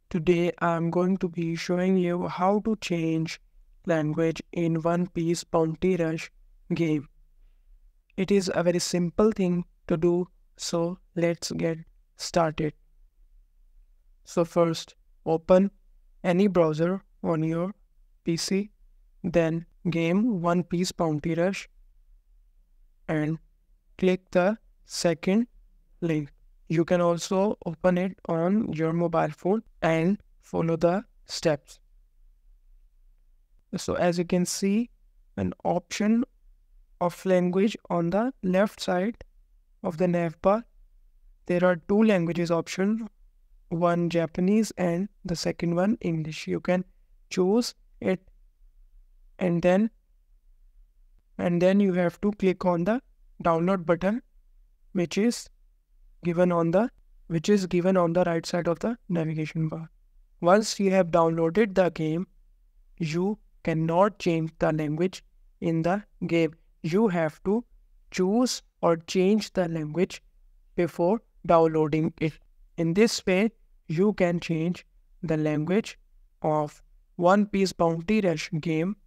Today I'm going to be showing you how to change language in One Piece Bounty Rush game. It is a very simple thing to do, so let's get started. So first, open any browser on your PC, then game One Piece Bounty Rush and click the second link. You can also open it on your mobile phone and follow the steps. So as you can see, an option of language on the left side of the navbar. There are two languages option, one Japanese and the second one English. You can choose it and then you have to click on the download button which is given on the right side of the navigation bar. Once you have downloaded the game, you cannot change the language in the game. You have to choose or change the language before downloading it. In this way, you can change the language of One Piece Bounty Rush game